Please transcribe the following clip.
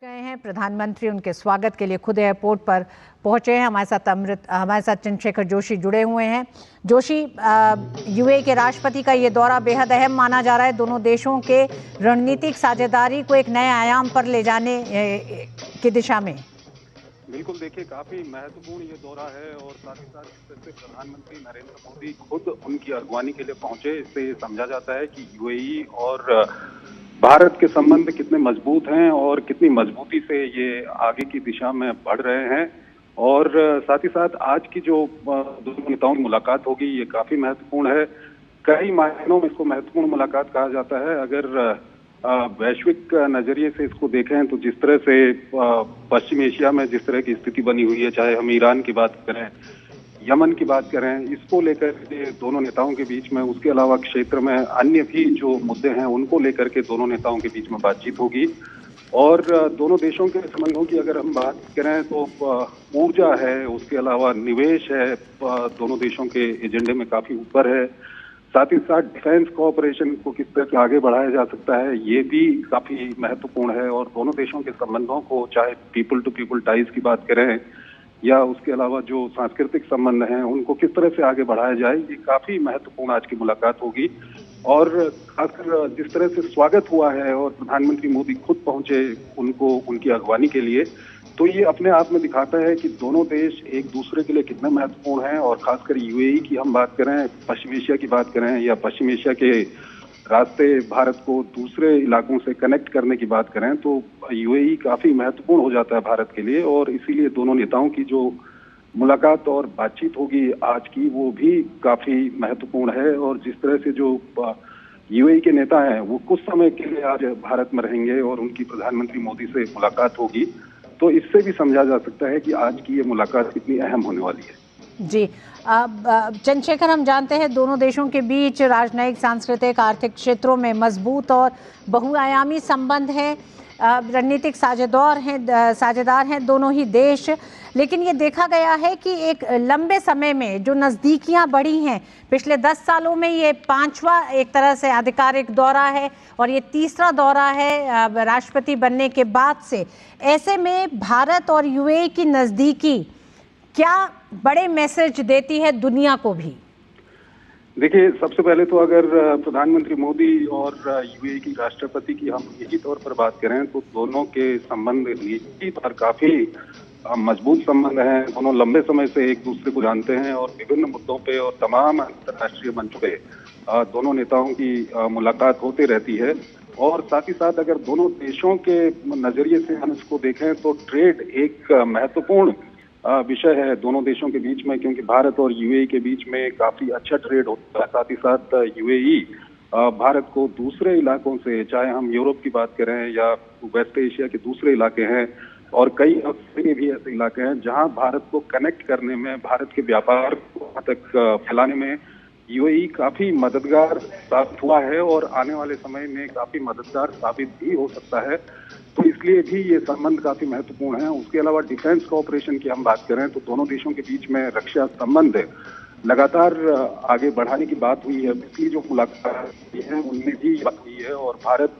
गए हैं प्रधानमंत्री, उनके स्वागत के लिए खुद एयरपोर्ट पर पहुंचे हैं। हमारे साथ चंद्रशेखर जोशी जुड़े हुए हैं। जोशी, यूएई के राष्ट्रपति का ये दौरा बेहद अहम माना जा रहा है। दोनों देशों के रणनीतिक साझेदारी को एक नए आयाम पर ले जाने की दिशा में। बिल्कुल, देखिए काफी महत्वपूर्ण ये दौरा है और साथ ही साथ जिस तरह से प्रधानमंत्री नरेंद्र मोदी खुद उनकी अगवानी के लिए पहुंचे, इससे ये समझा जाता है कि यूएई और भारत के संबंध कितने मजबूत हैं और कितनी मजबूती से ये आगे की दिशा में बढ़ रहे हैं। और साथ ही साथ आज की जो दोनों नेताओं की मुलाकात होगी, ये काफी महत्वपूर्ण है। कई मायनों में इसको महत्वपूर्ण मुलाकात कहा जाता है। अगर वैश्विक नजरिए से इसको देखें तो जिस तरह से पश्चिम एशिया में जिस तरह की स्थिति बनी हुई है, चाहे हम ईरान की बात करें, यमन की बात करें, इसको लेकर के दोनों नेताओं के बीच में, उसके अलावा क्षेत्र में अन्य भी जो मुद्दे हैं उनको लेकर के दोनों नेताओं के बीच में बातचीत होगी। और दोनों देशों के संबंधों की अगर हम बात करें तो ऊर्जा है, उसके अलावा निवेश है, दोनों देशों के एजेंडे में काफी ऊपर है। साथ ही साथ डिफेंस कोऑपरेशन को किस तरह से आगे बढ़ाया जा सकता है, ये भी काफी महत्वपूर्ण है। और दोनों देशों के संबंधों को, चाहे पीपल टू पीपल टाइज की बात करें या उसके अलावा जो सांस्कृतिक संबंध हैं, उनको किस तरह से आगे बढ़ाया जाए, ये काफी महत्वपूर्ण आज की मुलाकात होगी। और खासकर जिस तरह से स्वागत हुआ है और प्रधानमंत्री मोदी खुद पहुंचे उनको उनकी अगवानी के लिए, तो ये अपने आप में दिखाता है कि दोनों देश एक दूसरे के लिए कितने महत्वपूर्ण हैं। और खासकर यूएई की हम बात करें, पश्चिम एशिया की बात करें या पश्चिम एशिया के रास्ते भारत को दूसरे इलाकों से कनेक्ट करने की बात करें, तो यूएई काफी महत्वपूर्ण हो जाता है भारत के लिए। और इसीलिए दोनों नेताओं की जो मुलाकात और बातचीत होगी आज की, वो भी काफी महत्वपूर्ण है। और जिस तरह से जो यूएई के नेता हैं वो कुछ समय के लिए आज भारत में रहेंगे और उनकी प्रधानमंत्री मोदी से मुलाकात होगी, तो इससे भी समझा जा सकता है कि आज की ये मुलाकात कितनी अहम होने वाली है। जी, चंद्रशेखर, हम जानते हैं दोनों देशों के बीच राजनयिक, सांस्कृतिक, आर्थिक क्षेत्रों में मजबूत और बहुआयामी संबंध हैं। रणनीतिक साझेदार हैं दोनों ही देश। लेकिन ये देखा गया है कि एक लंबे समय में जो नज़दीकियां बढ़ी हैं, पिछले 10 सालों में ये 5वां एक तरह से आधिकारिक दौरा है और ये 3रा दौरा है राष्ट्रपति बनने के बाद से। ऐसे में भारत और यूएई की नज़दीकी क्या बड़े मैसेज देती है दुनिया को भी? देखिए, सबसे पहले तो अगर प्रधानमंत्री मोदी और यूएई की राष्ट्रपति की हम निजी तौर पर बात करें, तो दोनों के संबंध निजी पर काफी मजबूत संबंध हैं। दोनों लंबे समय से एक दूसरे को जानते हैं और विभिन्न मुद्दों पे और तमाम अंतर्राष्ट्रीय मंच पे दोनों नेताओं की मुलाकात होती रहती है। और साथ ही साथ अगर दोनों देशों के नजरिए से हम इसको देखें तो ट्रेड एक महत्वपूर्ण विषय है दोनों देशों के बीच में, क्योंकि भारत और यूएई के बीच में काफी अच्छा ट्रेड होता है। साथ ही साथ यूएई भारत को दूसरे इलाकों से, चाहे हम यूरोप की बात करें या वेस्ट एशिया के दूसरे इलाके हैं और कई अफ्रीका भी ऐसे इलाके हैं जहां भारत को कनेक्ट करने में, भारत के व्यापार को वहां तक फैलाने में यूएई काफी मददगार साबित हुआ है और आने वाले समय में काफी मददगार साबित भी हो सकता है। तो इसलिए भी ये संबंध काफी महत्वपूर्ण है। उसके अलावा डिफेंस कोऑपरेशन की हम बात करें तो दोनों देशों के बीच में रक्षा संबंध लगातार आगे बढ़ाने की बात हुई है। पिछली जो मुलाकात है उनमें भी बात हुई है और भारत